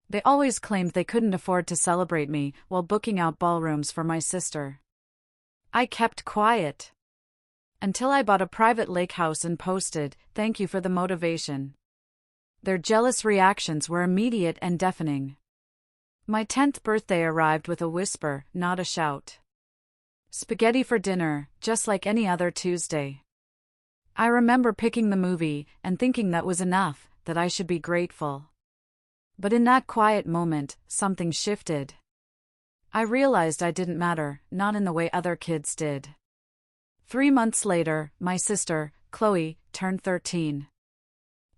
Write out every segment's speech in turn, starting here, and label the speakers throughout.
Speaker 1: They always claimed they couldn't afford to celebrate me while booking out ballrooms for my sister. I kept quiet. Until I bought a private lake house and posted, "Thank you for the motivation." Their jealous reactions were immediate and deafening. My 10th birthday arrived with a whisper, not a shout. Spaghetti for dinner, just like any other Tuesday. I remember picking the movie and thinking that was enough, that I should be grateful. But in that quiet moment, something shifted. I realized I didn't matter, not in the way other kids did. 3 months later, my sister, Chloe, turned 13.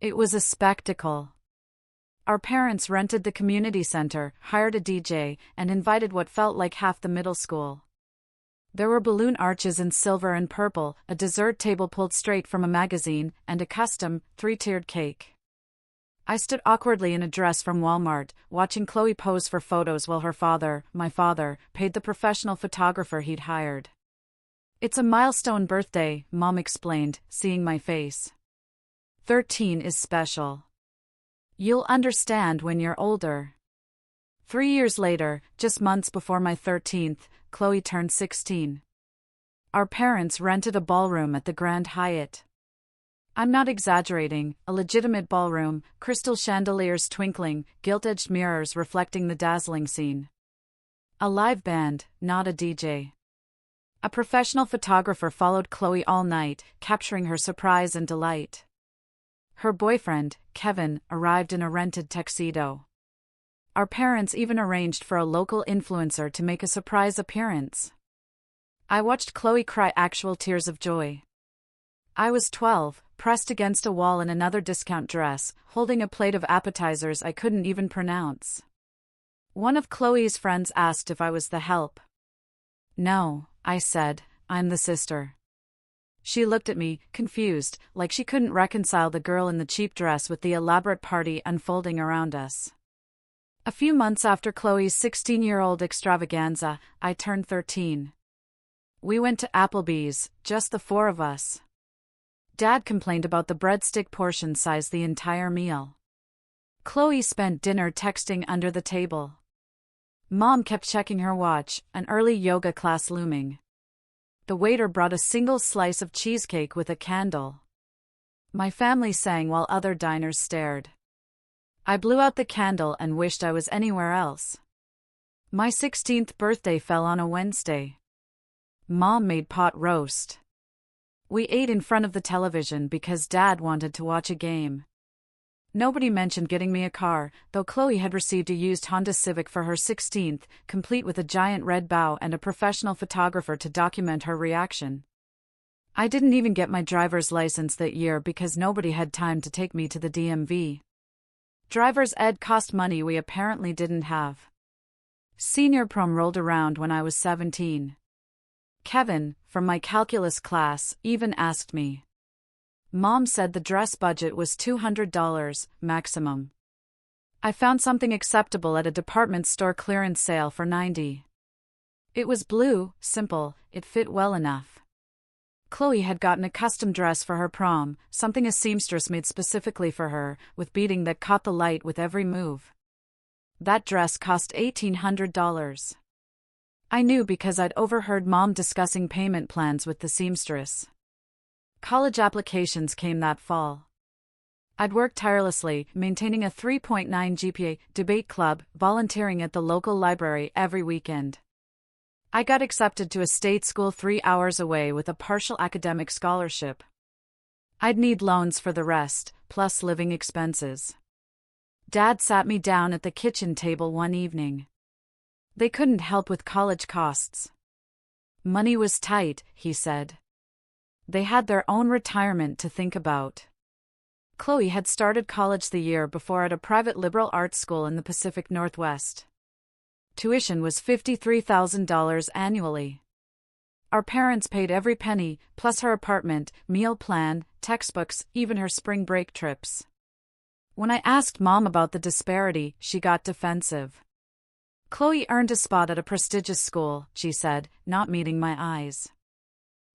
Speaker 1: It was a spectacle. Our parents rented the community center, hired a DJ, and invited what felt like half the middle school. There were balloon arches in silver and purple, a dessert table pulled straight from a magazine, and a custom, 3-tiered cake. I stood awkwardly in a dress from Walmart, watching Chloe pose for photos while her father, my father, paid the professional photographer he'd hired. "It's a milestone birthday," Mom explained, seeing my face. 13 is special. You'll understand when you're older. 3 years later, just months before my 13th, Chloe turned 16. Our parents rented a ballroom at the Grand Hyatt. I'm not exaggerating, a legitimate ballroom, crystal chandeliers twinkling, gilt-edged mirrors reflecting the dazzling scene. A live band, not a DJ. A professional photographer followed Chloe all night, capturing her surprise and delight. Her boyfriend, Kevin, arrived in a rented tuxedo. Our parents even arranged for a local influencer to make a surprise appearance. I watched Chloe cry actual tears of joy. I was 12, pressed against a wall in another discount dress, holding a plate of appetizers I couldn't even pronounce. One of Chloe's friends asked if I was the help. "No," I said, "I'm the sister." She looked at me, confused, like she couldn't reconcile the girl in the cheap dress with the elaborate party unfolding around us. A few months after Chloe's 16-year-old extravaganza, I turned 13. We went to Applebee's, just the 4 of us. Dad complained about the breadstick portion size the entire meal. Chloe spent dinner texting under the table. Mom kept checking her watch, an early yoga class looming. The waiter brought a single slice of cheesecake with a candle. My family sang while other diners stared. I blew out the candle and wished I was anywhere else. My 16th birthday fell on a Wednesday. Mom made pot roast. We ate in front of the television because Dad wanted to watch a game. Nobody mentioned getting me a car, though Chloe had received a used Honda Civic for her 16th, complete with a giant red bow and a professional photographer to document her reaction. I didn't even get my driver's license that year because nobody had time to take me to the DMV. Driver's ed cost money we apparently didn't have. Senior prom rolled around when I was 17. Kevin, from my calculus class, even asked me. Mom said the dress budget was $200, maximum. I found something acceptable at a department store clearance sale for $90. It was blue, simple, it fit well enough. Chloe had gotten a custom dress for her prom, something a seamstress made specifically for her, with beading that caught the light with every move. That dress cost $1,800. I knew because I'd overheard Mom discussing payment plans with the seamstress. College applications came that fall. I'd worked tirelessly, maintaining a 3.9 GPA, debate club, volunteering at the local library every weekend. I got accepted to a state school 3 hours away with a partial academic scholarship. I'd need loans for the rest, plus living expenses. Dad sat me down at the kitchen table one evening. They couldn't help with college costs. Money was tight, he said. They had their own retirement to think about. Chloe had started college the year before at a private liberal arts school in the Pacific Northwest. Tuition was $53,000 annually. Our parents paid every penny, plus her apartment, meal plan, textbooks, even her spring break trips. When I asked Mom about the disparity, she got defensive. Chloe earned a spot at a prestigious school, she said, not meeting my eyes.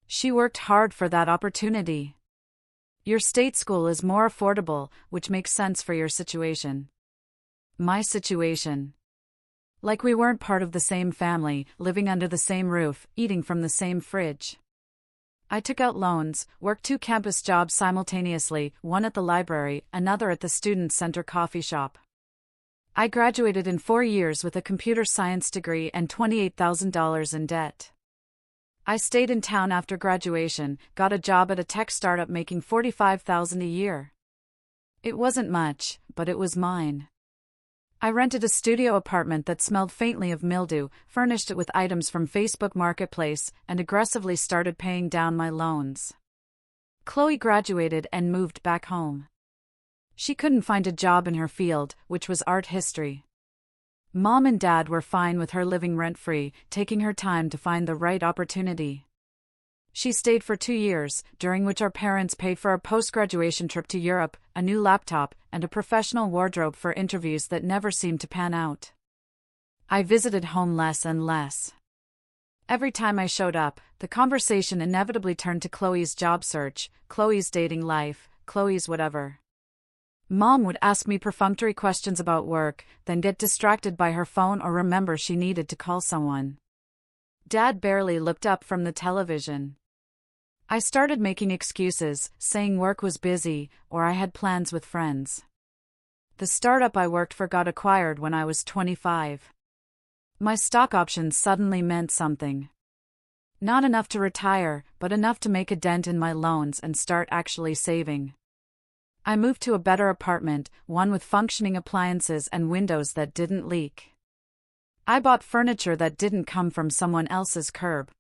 Speaker 1: She worked hard for that opportunity. Your state school is more affordable, which makes sense for your situation. My situation. Like we weren't part of the same family, living under the same roof, eating from the same fridge. I took out loans, worked 2 campus jobs simultaneously, one at the library, another at the student center coffee shop. I graduated in 4 years with a computer science degree and $28,000 in debt. I stayed in town after graduation, got a job at a tech startup making $45,000 a year. It wasn't much, but it was mine. I rented a studio apartment that smelled faintly of mildew, furnished it with items from Facebook Marketplace, and aggressively started paying down my loans. Chloe graduated and moved back home. She couldn't find a job in her field, which was art history. Mom and Dad were fine with her living rent-free, taking her time to find the right opportunity. She stayed for 2 years, during which our parents paid for a post-graduation trip to Europe, a new laptop, and a professional wardrobe for interviews that never seemed to pan out. I visited home less and less. Every time I showed up, the conversation inevitably turned to Chloe's job search, Chloe's dating life, Chloe's whatever. Mom would ask me perfunctory questions about work, then get distracted by her phone or remember she needed to call someone. Dad barely looked up from the television. I started making excuses, saying work was busy, or I had plans with friends. The startup I worked for got acquired when I was 25. My stock options suddenly meant something. Not enough to retire, but enough to make a dent in my loans and start actually saving. I moved to a better apartment, one with functioning appliances and windows that didn't leak. I bought furniture that didn't come from someone else's curb.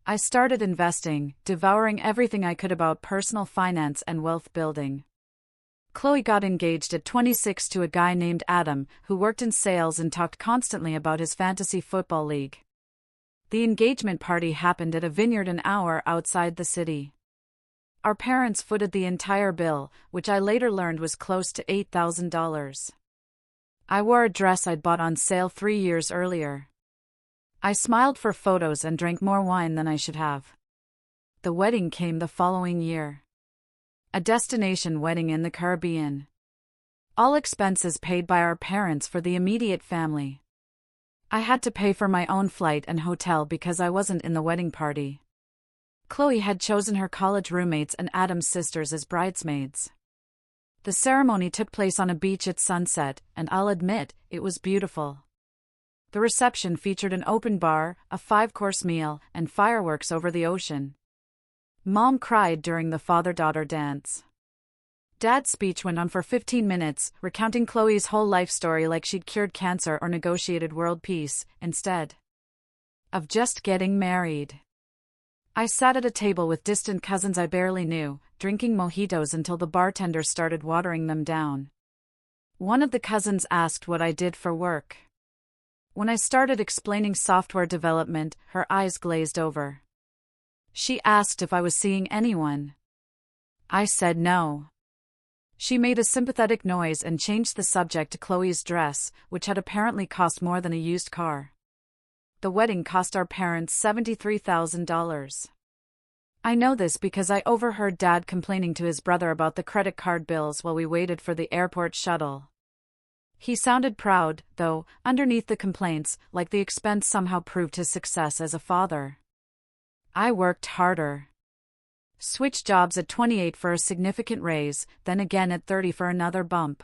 Speaker 1: I started investing, devouring everything I could about personal finance and wealth building. Chloe got engaged at 26 to a guy named Adam, who worked in sales and talked constantly about his fantasy football league. The engagement party happened at a vineyard an hour outside the city. Our parents footed the entire bill, which I later learned was close to $8,000. I wore a dress I'd bought on sale 3 years earlier. I smiled for photos and drank more wine than I should have. The wedding came the following year. A destination wedding in the Caribbean. All expenses paid by our parents for the immediate family. I had to pay for my own flight and hotel because I wasn't in the wedding party. Chloe had chosen her college roommates and Adam's sisters as bridesmaids. The ceremony took place on a beach at sunset, and I'll admit, it was beautiful. The reception featured an open bar, a 5-course meal, and fireworks over the ocean. Mom cried during the father-daughter dance. Dad's speech went on for 15 minutes, recounting Chloe's whole life story like she'd cured cancer or negotiated world peace, instead of just getting married. I sat at a table with distant cousins I barely knew, drinking mojitos until the bartender started watering them down. One of the cousins asked what I did for work. When I started explaining software development, her eyes glazed over. She asked if I was seeing anyone. I said no. She made a sympathetic noise and changed the subject to Chloe's dress, which had apparently cost more than a used car. The wedding cost our parents $73,000. I know this because I overheard Dad complaining to his brother about the credit card bills while we waited for the airport shuttle. He sounded proud, though, underneath the complaints, like the expense somehow proved his success as a father. I worked harder. Switched jobs at 28 for a significant raise, then again at 30 for another bump.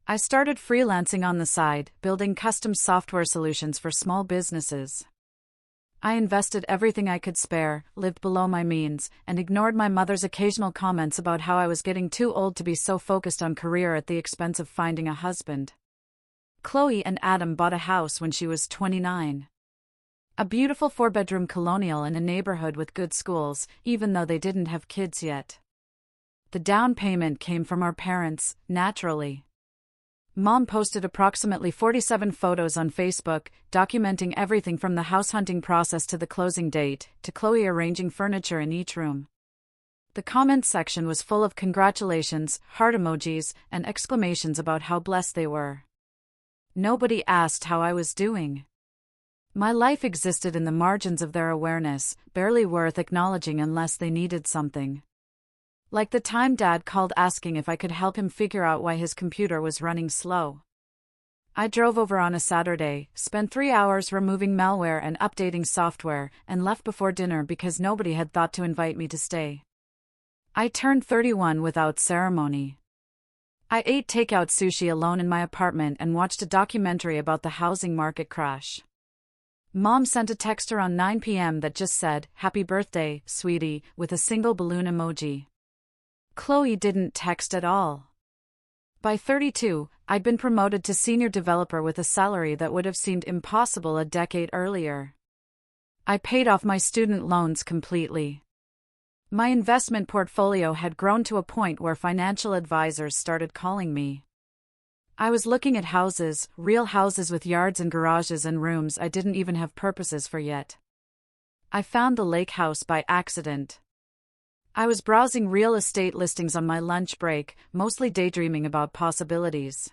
Speaker 1: I started freelancing on the side, building custom software solutions for small businesses. I invested everything I could spare, lived below my means, and ignored my mother's occasional comments about how I was getting too old to be so focused on career at the expense of finding a husband. Chloe and Adam bought a house when she was 29. A beautiful 4-bedroom colonial in a neighborhood with good schools, even though they didn't have kids yet. The down payment came from our parents, naturally. Mom posted approximately 47 photos on Facebook, documenting everything from the house hunting process to the closing date, to Chloe arranging furniture in each room. The comments section was full of congratulations, heart emojis, and exclamations about how blessed they were. Nobody asked how I was doing. My life existed in the margins of their awareness, barely worth acknowledging unless they needed something. Like the time Dad called asking if I could help him figure out why his computer was running slow. I drove over on a Saturday, spent 3 hours removing malware and updating software, and left before dinner because nobody had thought to invite me to stay. I turned 31 without ceremony. I ate takeout sushi alone in my apartment and watched a documentary about the housing market crash. Mom sent a text around 9 p.m. that just said, "Happy birthday, sweetie," with a single balloon emoji. Chloe didn't text at all. By 32, I'd been promoted to senior developer with a salary that would have seemed impossible a decade earlier. I paid off my student loans completely. My investment portfolio had grown to a point where financial advisors started calling me. I was looking at houses, real houses with yards and garages and rooms I didn't even have purposes for yet. I found the lake house by accident. I was browsing real estate listings on my lunch break, mostly daydreaming about possibilities.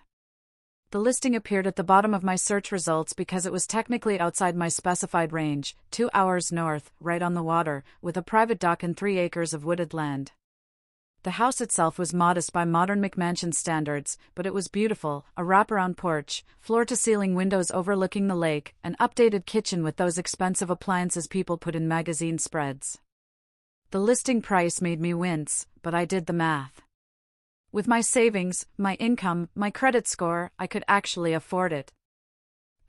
Speaker 1: The listing appeared at the bottom of my search results because it was technically outside my specified range, 2 hours north, right on the water, with a private dock and 3 acres of wooded land. The house itself was modest by modern McMansion standards, but it was beautiful, a wraparound porch, floor-to-ceiling windows overlooking the lake, an updated kitchen with those expensive appliances people put in magazine spreads. The listing price made me wince, but I did the math. With my savings, my income, my credit score, I could actually afford it.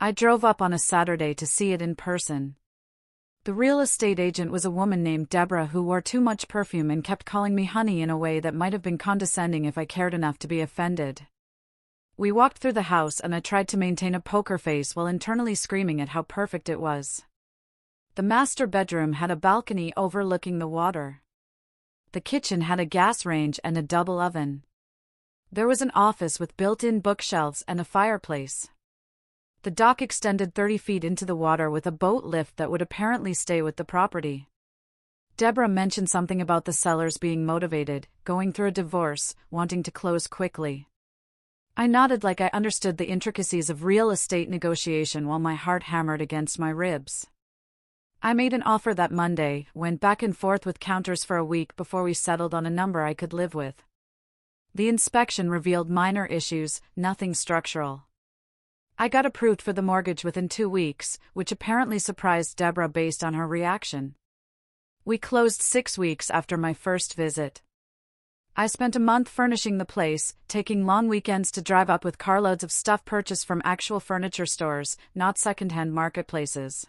Speaker 1: I drove up on a Saturday to see it in person. The real estate agent was a woman named Deborah who wore too much perfume and kept calling me honey in a way that might have been condescending if I cared enough to be offended. We walked through the house and I tried to maintain a poker face while internally screaming at how perfect it was. The master bedroom had a balcony overlooking the water. The kitchen had a gas range and a double oven. There was an office with built-in bookshelves and a fireplace. The dock extended 30 feet into the water with a boat lift that would apparently stay with the property. Deborah mentioned something about the sellers being motivated, going through a divorce, wanting to close quickly. I nodded like I understood the intricacies of real estate negotiation while my heart hammered against my ribs. I made an offer that Monday, went back and forth with counters for a week before we settled on a number I could live with. The inspection revealed minor issues, nothing structural. I got approved for the mortgage within 2 weeks, which apparently surprised Deborah based on her reaction. We closed 6 weeks after my first visit. I spent a month furnishing the place, taking long weekends to drive up with carloads of stuff purchased from actual furniture stores, not secondhand marketplaces.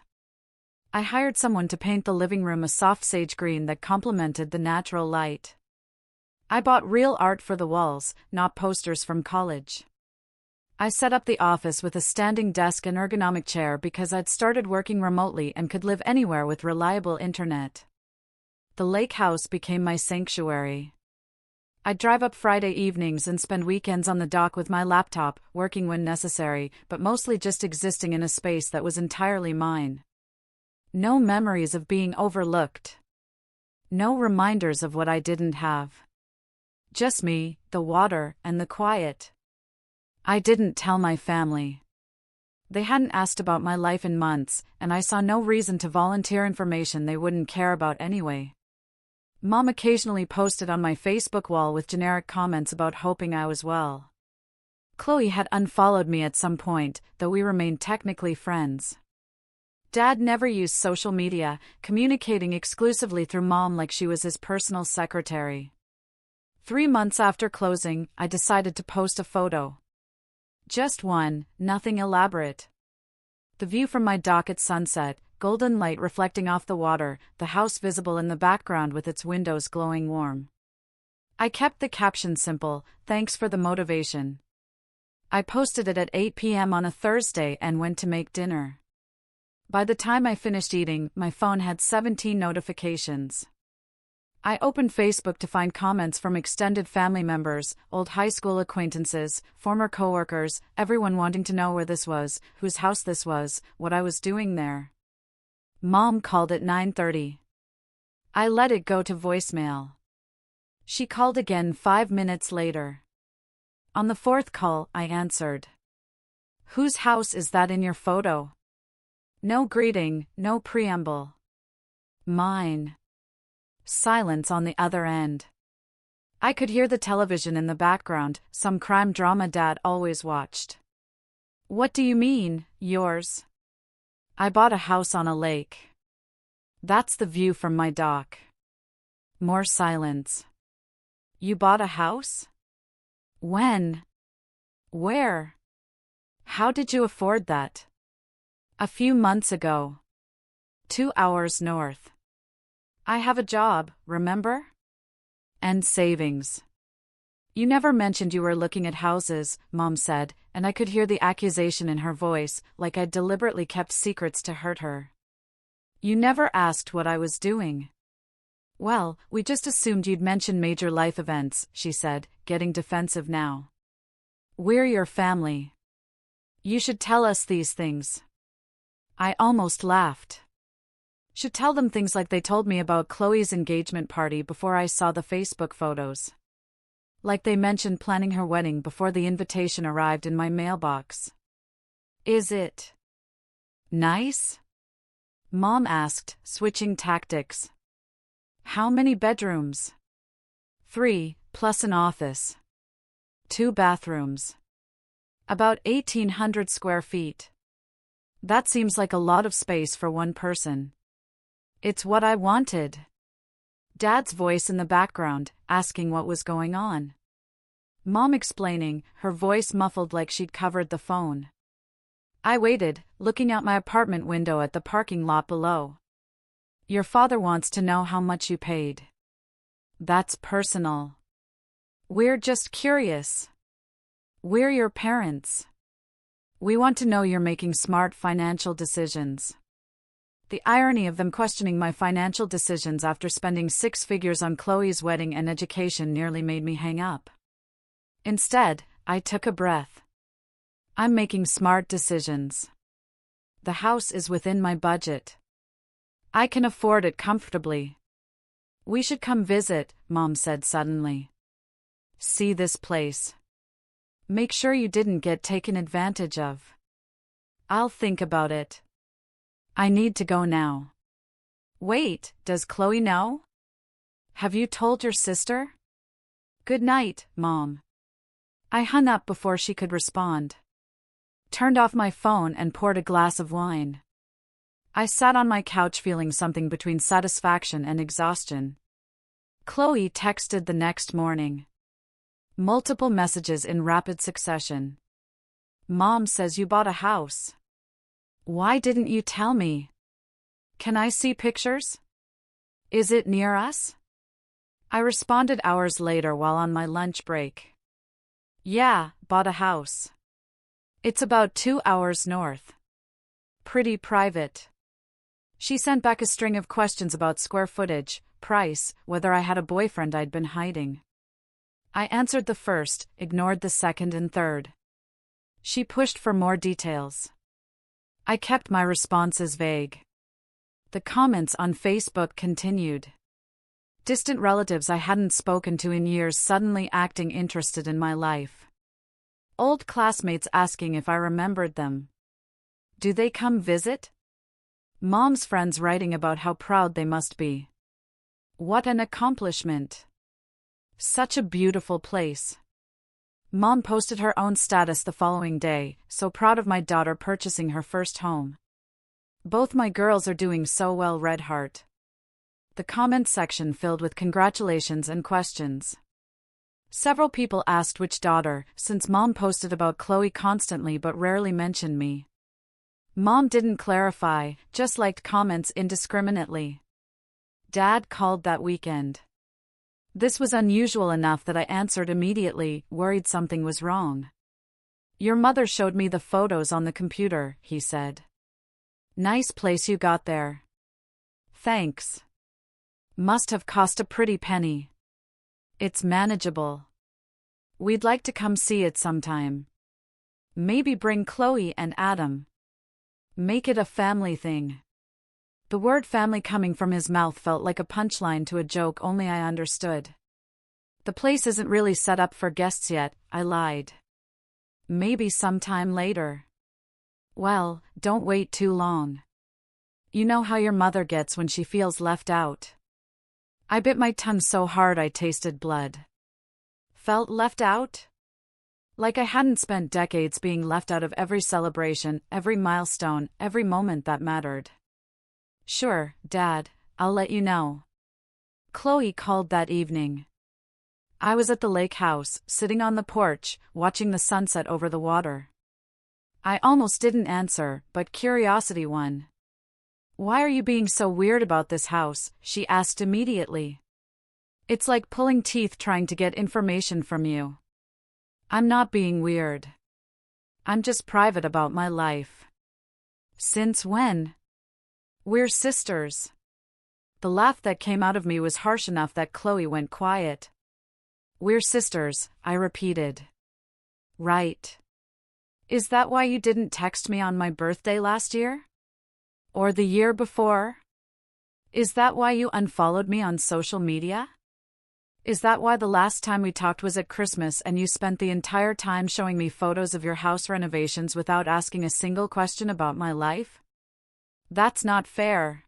Speaker 1: I hired someone to paint the living room a soft sage green that complemented the natural light. I bought real art for the walls, not posters from college. I set up the office with a standing desk and ergonomic chair because I'd started working remotely and could live anywhere with reliable internet. The lake house became my sanctuary. I'd drive up Friday evenings and spend weekends on the dock with my laptop, working when necessary, but mostly just existing in a space that was entirely mine. No memories of being overlooked. No reminders of what I didn't have. Just me, the water, and the quiet. I didn't tell my family. They hadn't asked about my life in months, and I saw no reason to volunteer information they wouldn't care about anyway. Mom occasionally posted on my Facebook wall with generic comments about hoping I was well. Chloe had unfollowed me at some point, though we remained technically friends. Dad never used social media, communicating exclusively through Mom like she was his personal secretary. 3 months after closing, I decided to post a photo. Just one, nothing elaborate. The view from my dock at sunset, golden light reflecting off the water, the house visible in the background with its windows glowing warm. I kept the caption simple, "Thanks for the motivation." I posted it at 8 p.m. on a Thursday and went to make dinner. By the time I finished eating, my phone had 17 notifications. I opened Facebook to find comments from extended family members, old high school acquaintances, former coworkers, everyone wanting to know where this was, whose house this was, what I was doing there. Mom called at 9:30. I let it go to voicemail. She called again 5 minutes later. On the 4th call, I answered. "Whose house is that in your photo?" No greeting, no preamble. "Mine." Silence on the other end. I could hear the television in the background, some crime drama Dad always watched. What do you mean, yours? I bought a house on a lake. That's the view from my dock. More silence. You bought a house? When? Where? How did you afford that? A few months ago. 2 hours north. I have a job, remember? And savings. You never mentioned you were looking at houses, Mom said, and I could hear the accusation in her voice, like I'd deliberately kept secrets to hurt her. You never asked what I was doing. Well, we just assumed you'd mention major life events, she said, getting defensive now. We're your family. You should tell us these things. I almost laughed. Should tell them things like they told me about Chloe's engagement party before I saw the Facebook photos. Like they mentioned planning her wedding before the invitation arrived in my mailbox. Is it nice? Mom asked, switching tactics. How many bedrooms? 3, plus an office. 2 bathrooms. About 1,800 square feet. That seems like a lot of space for one person. It's what I wanted. Dad's voice in the background, asking what was going on. Mom explaining, her voice muffled like she'd covered the phone. I waited, looking out my apartment window at the parking lot below. Your father wants to know how much you paid. That's personal. We're just curious. We're your parents. We want to know you're making smart financial decisions. The irony of them questioning my financial decisions after spending 6 figures on Chloe's wedding and education nearly made me hang up. Instead, I took a breath. I'm making smart decisions. The house is within my budget. I can afford it comfortably. We should come visit, Mom said suddenly. See this place. Make sure you didn't get taken advantage of. I'll think about it. I need to go now. Wait, does Chloe know? Have you told your sister? Good night, Mom. I hung up before she could respond. Turned off my phone and poured a glass of wine. I sat on my couch feeling something between satisfaction and exhaustion. Chloe texted the next morning. Multiple messages in rapid succession. Mom says you bought a house. Why didn't you tell me? Can I see pictures? Is it near us? I responded hours later while on my lunch break. Yeah, bought a house. It's about 2 hours north. Pretty private. She sent back a string of questions about square footage, price, whether I had a boyfriend I'd been hiding. I answered the first, ignored the second and third. She pushed for more details. I kept my responses vague. The comments on Facebook continued. Distant relatives I hadn't spoken to in years suddenly acting interested in my life. Old classmates asking if I remembered them. Do they come visit? Mom's friends writing about how proud they must be. What an accomplishment. Such a beautiful place. Mom posted her own status the following day, so proud of my daughter purchasing her first home. Both my girls are doing so well, red heart. The comment section filled with congratulations and questions. Several people asked which daughter, since Mom posted about Chloe constantly but rarely mentioned me. Mom didn't clarify, just liked comments indiscriminately. Dad called that weekend. This was unusual enough that I answered immediately, worried something was wrong. Your mother showed me the photos on the computer, he said. Nice place you got there. Thanks. Must have cost a pretty penny. It's manageable. We'd like to come see it sometime. Maybe bring Chloe and Adam. Make it a family thing. The word family coming from his mouth felt like a punchline to a joke only I understood. The place isn't really set up for guests yet, I lied. Maybe sometime later. Well, don't wait too long. You know how your mother gets when she feels left out. I bit my tongue so hard I tasted blood. Felt left out? Like I hadn't spent decades being left out of every celebration, every milestone, every moment that mattered. "Sure, Dad, I'll let you know." Chloe called that evening. I was at the lake house, sitting on the porch, watching the sunset over the water. I almost didn't answer, but curiosity won. "Why are you being so weird about this house?" she asked immediately. "It's like pulling teeth trying to get information from you." "I'm not being weird. I'm just private about my life." "Since when?" "We're sisters." The laugh that came out of me was harsh enough that Chloe went quiet. "We're sisters," I repeated. "Right. Is that why you didn't text me on my birthday last year? Or the year before? Is that why you unfollowed me on social media? Is that why the last time we talked was at Christmas and you spent the entire time showing me photos of your house renovations without asking a single question about my life? That's not fair."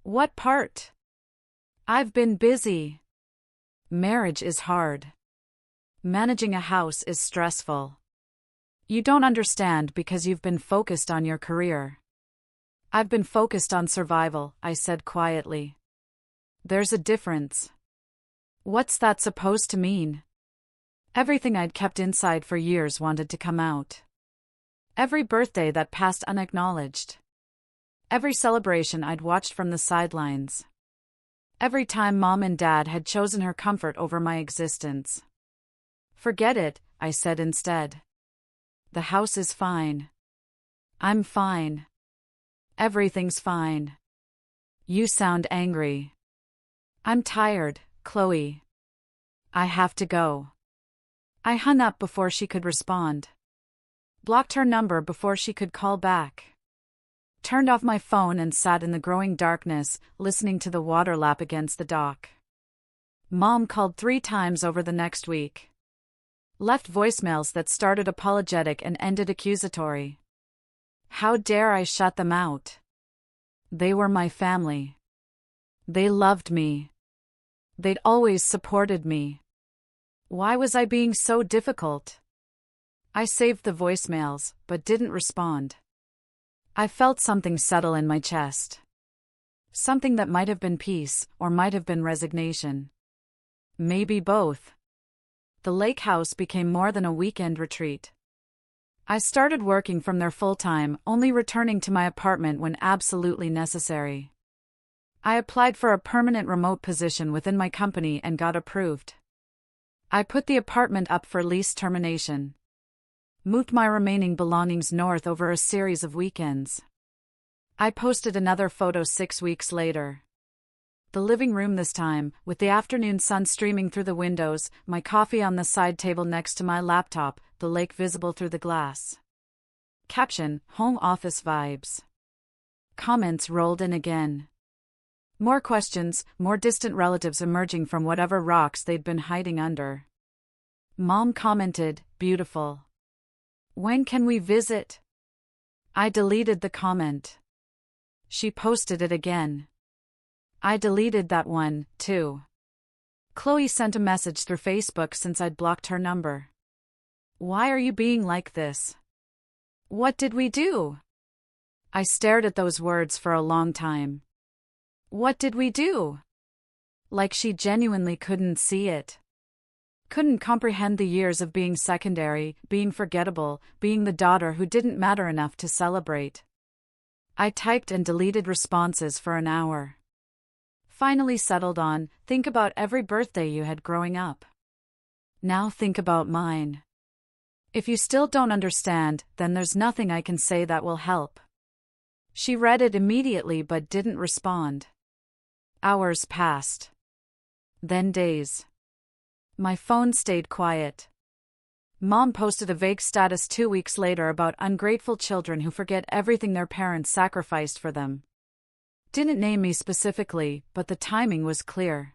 Speaker 1: "What part?" "I've been busy. Marriage is hard. Managing a house is stressful. You don't understand because you've been focused on your career." "I've been focused on survival," I said quietly. "There's a difference." "What's that supposed to mean?" Everything I'd kept inside for years wanted to come out. Every birthday that passed unacknowledged. Every celebration I'd watched from the sidelines. Every time Mom and Dad had chosen her comfort over my existence. "Forget it," I said instead. "The house is fine. I'm fine. Everything's fine." "You sound angry." "I'm tired, Chloe. I have to go." I hung up before she could respond. Blocked her number before she could call back. Turned off my phone and sat in the growing darkness, listening to the water lap against the dock. Mom called 3 times over the next week. Left voicemails that started apologetic and ended accusatory. How dare I shut them out? They were my family. They loved me. They'd always supported me. Why was I being so difficult? I saved the voicemails, but didn't respond. I felt something settle in my chest. Something that might have been peace, or might have been resignation. Maybe both. The lake house became more than a weekend retreat. I started working from there full-time, only returning to my apartment when absolutely necessary. I applied for a permanent remote position within my company and got approved. I put the apartment up for lease termination. Moved my remaining belongings north over a series of weekends. I posted another photo 6 weeks later. The living room this time, with the afternoon sun streaming through the windows, my coffee on the side table next to my laptop, the lake visible through the glass. Caption: home office vibes. Comments rolled in again. More questions, more distant relatives emerging from whatever rocks they'd been hiding under. Mom commented, "Beautiful. When can we visit?" I deleted the comment. She posted it again. I deleted that one, too. Chloe sent a message through Facebook since I'd blocked her number. "Why are you being like this? What did we do?" I stared at those words for a long time. What did we do? Like she genuinely couldn't see it. Couldn't comprehend the years of being secondary, being forgettable, being the daughter who didn't matter enough to celebrate. I typed and deleted responses for an hour. Finally settled on, think about every birthday you had growing up. Now think about mine. If you still don't understand, then there's nothing I can say that will help. She read it immediately but didn't respond. Hours passed. Then days. My phone stayed quiet. Mom posted a vague status 2 weeks later about ungrateful children who forget everything their parents sacrificed for them. Didn't name me specifically, but the timing was clear.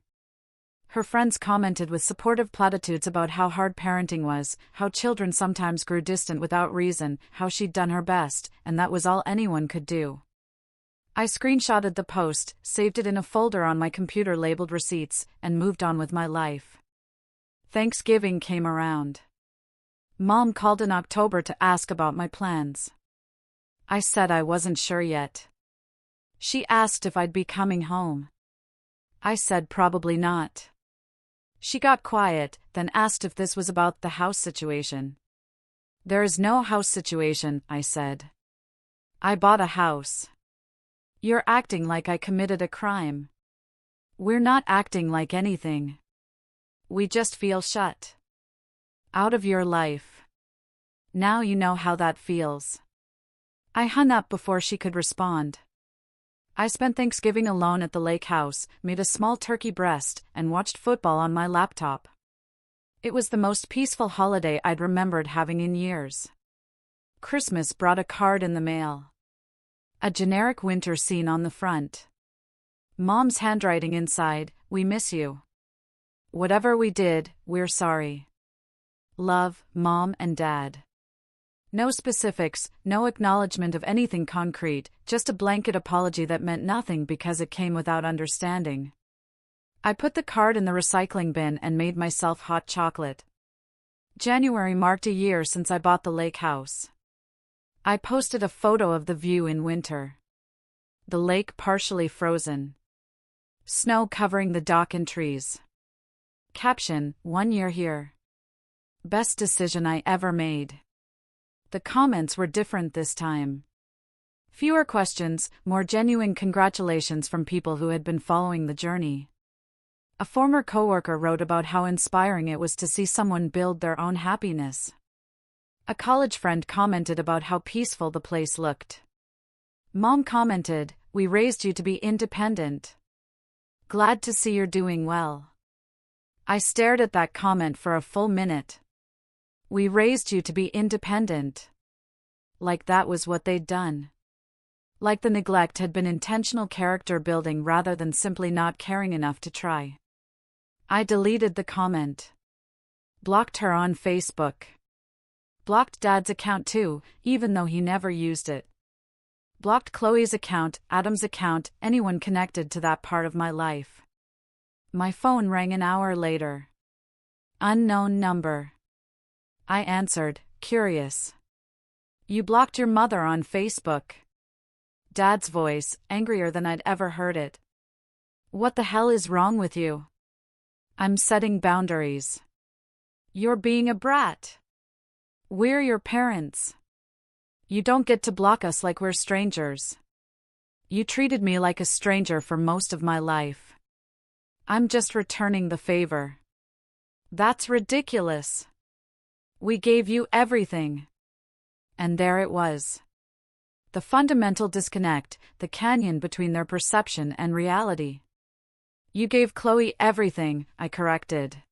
Speaker 1: Her friends commented with supportive platitudes about how hard parenting was, how children sometimes grew distant without reason, how she'd done her best, and that was all anyone could do. I screenshotted the post, saved it in a folder on my computer labeled receipts, and moved on with my life. Thanksgiving came around. Mom called in October to ask about my plans. I said I wasn't sure yet. She asked if I'd be coming home. I said probably not. She got quiet, then asked if this was about the house situation. There is no house situation, I said. I bought a house. You're acting like I committed a crime. We're not acting like anything. We just feel shut out of your life. Now you know how that feels. I hung up before she could respond. I spent Thanksgiving alone at the lake house, made a small turkey breast, and watched football on my laptop. It was the most peaceful holiday I'd remembered having in years. Christmas brought a card in the mail. A generic winter scene on the front. Mom's handwriting inside, "We miss you. Whatever we did, we're sorry. Love, Mom and Dad." No specifics, no acknowledgement of anything concrete, just a blanket apology that meant nothing because it came without understanding. I put the card in the recycling bin and made myself hot chocolate. January marked a year since I bought the lake house. I posted a photo of the view in winter. The lake partially frozen. Snow covering the dock and trees. Caption, 1 year here. Best decision I ever made. The comments were different this time. Fewer questions, more genuine congratulations from people who had been following the journey. A former coworker wrote about how inspiring it was to see someone build their own happiness. A college friend commented about how peaceful the place looked. Mom commented, "We raised you to be independent. Glad to see you're doing well." I stared at that comment for a full minute. We raised you to be independent. Like that was what they'd done. Like the neglect had been intentional character building rather than simply not caring enough to try. I deleted the comment. Blocked her on Facebook. Blocked Dad's account too, even though he never used it. Blocked Chloe's account, Adam's account, anyone connected to that part of my life. My phone rang an hour later. Unknown number. I answered, curious. "You blocked your mother on Facebook." Dad's voice, angrier than I'd ever heard it. "What the hell is wrong with you?" "I'm setting boundaries." "You're being a brat. We're your parents. You don't get to block us like we're strangers. You treated me like a stranger for most of my life. I'm just returning the favor." "That's ridiculous. We gave you everything." And there it was. The fundamental disconnect, the canyon between their perception and reality. "You gave Chloe everything," I corrected.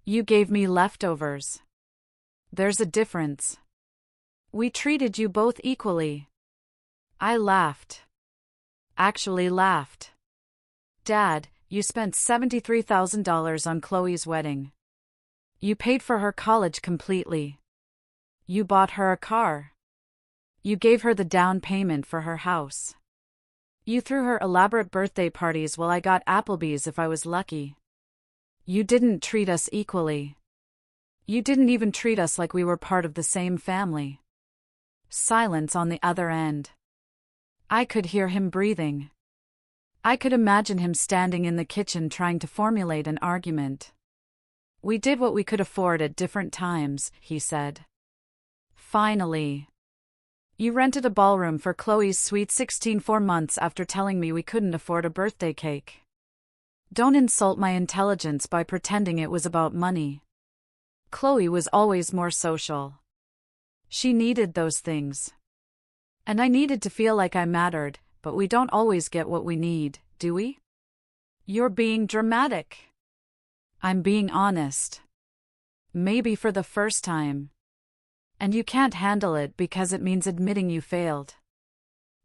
Speaker 1: "You gave me leftovers. There's a difference. We treated you both equally." I laughed. Actually laughed. "Dad, you spent $73,000 on Chloe's wedding. You paid for her college completely. You bought her a car. You gave her the down payment for her house. You threw her elaborate birthday parties while I got Applebee's if I was lucky. You didn't treat us equally. You didn't even treat us like we were part of the same family." Silence on the other end. I could hear him breathing. I could imagine him standing in the kitchen trying to formulate an argument. "We did what we could afford at different times," he said. "Finally. You rented a ballroom for Chloe's sweet 16 4 months after telling me we couldn't afford a birthday cake. Don't insult my intelligence by pretending it was about money. Chloe was always more social. She needed those things. And I needed to feel like I mattered, but we don't always get what we need, do we?" "You're being dramatic." "I'm being honest. Maybe for the first time. And you can't handle it because it means admitting you failed.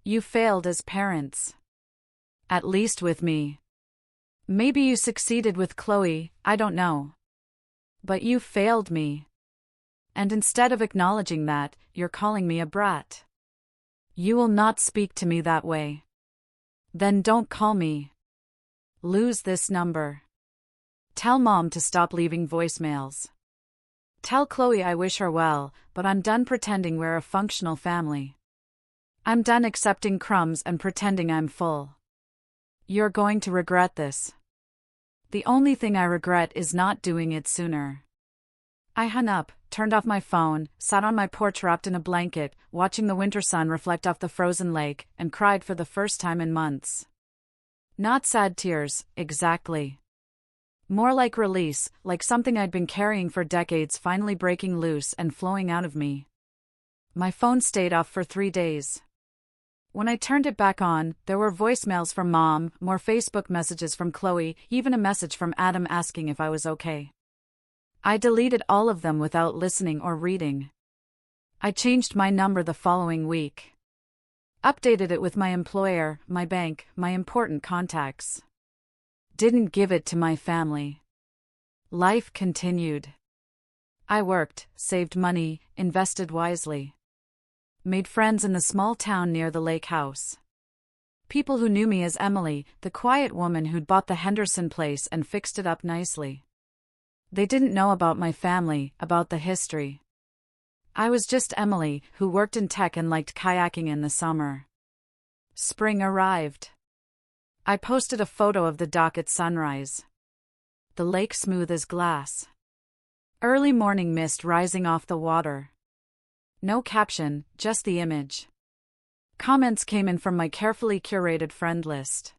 Speaker 1: You failed as parents. At least with me. Maybe you succeeded with Chloe, I don't know. But you failed me. And instead of acknowledging that, you're calling me a brat. You will not speak to me that way. Then don't call me. Lose this number. Tell Mom to stop leaving voicemails. Tell Chloe I wish her well, but I'm done pretending we're a functional family. I'm done accepting crumbs and pretending I'm full. You're going to regret this. The only thing I regret is not doing it sooner. I hung up, turned off my phone, sat on my porch wrapped in a blanket, watching the winter sun reflect off the frozen lake, and cried for the first time in months. Not sad tears, exactly. More like release, like something I'd been carrying for decades finally breaking loose and flowing out of me. My phone stayed off for 3 days. When I turned it back on, there were voicemails from Mom, more Facebook messages from Chloe, even a message from Adam asking if I was okay. I deleted all of them without listening or reading. I changed my number the following week. Updated it with my employer, my bank, my important contacts. Didn't give it to my family. Life continued. I worked, saved money, invested wisely. Made friends in the small town near the lake house. People who knew me as Emily, the quiet woman who'd bought the Henderson place and fixed it up nicely. They didn't know about my family, about the history. I was just Emily, who worked in tech and liked kayaking in the summer. Spring arrived. I posted a photo of the dock at sunrise. The lake smooth as glass. Early morning mist rising off the water. No caption, just the image. Comments came in from my carefully curated friend list.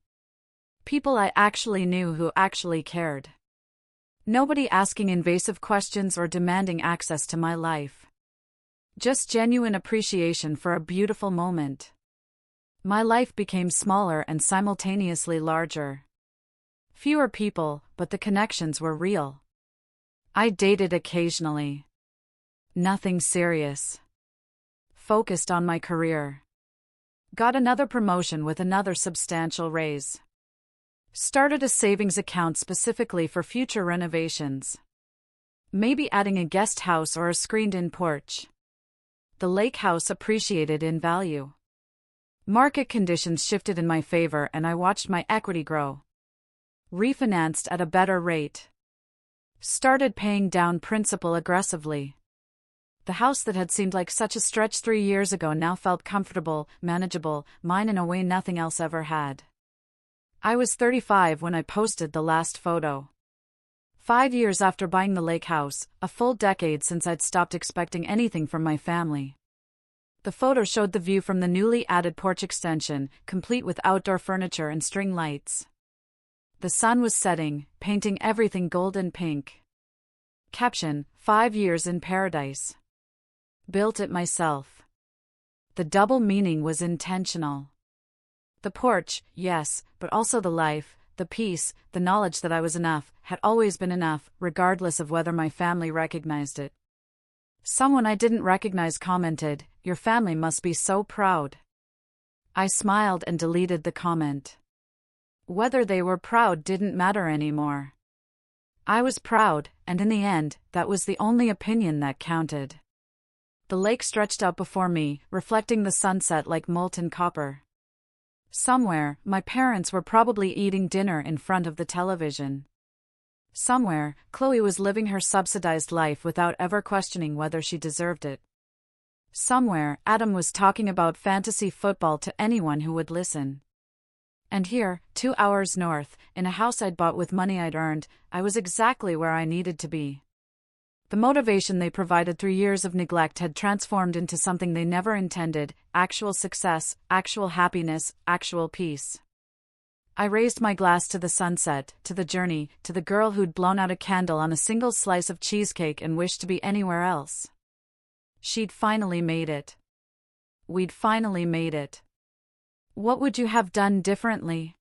Speaker 1: People I actually knew who actually cared. Nobody asking invasive questions or demanding access to my life. Just genuine appreciation for a beautiful moment. My life became smaller and simultaneously larger. Fewer people, but the connections were real. I dated occasionally. Nothing serious. Focused on my career. Got another promotion with another substantial raise. Started a savings account specifically for future renovations. Maybe adding a guest house or a screened-in porch. The lake house appreciated in value. Market conditions shifted in my favor and I watched my equity grow. Refinanced at a better rate. Started paying down principal aggressively. The house that had seemed like such a stretch 3 years ago now felt comfortable, manageable, mine in a way nothing else ever had. I was 35 when I posted the last photo. 5 years after buying the lake house, a full decade since I'd stopped expecting anything from my family. The photo showed the view from the newly added porch extension, complete with outdoor furniture and string lights. The sun was setting, painting everything golden pink. Caption: 5 years in paradise. Built it myself. The double meaning was intentional. The porch, yes, but also the life, the peace, the knowledge that I was enough, had always been enough, regardless of whether my family recognized it. Someone I didn't recognize commented, "Your family must be so proud." I smiled and deleted the comment. Whether they were proud didn't matter anymore. I was proud, and in the end, that was the only opinion that counted. The lake stretched out before me, reflecting the sunset like molten copper. Somewhere, my parents were probably eating dinner in front of the television. Somewhere, Chloe was living her subsidized life without ever questioning whether she deserved it. Somewhere, Adam was talking about fantasy football to anyone who would listen. And here, 2 hours north, in a house I'd bought with money I'd earned, I was exactly where I needed to be. The motivation they provided through years of neglect had transformed into something they never intended: actual success, actual happiness, actual peace. I raised my glass to the sunset, to the journey, to the girl who'd blown out a candle on a single slice of cheesecake and wished to be anywhere else. She'd finally made it. We'd finally made it. What would you have done differently?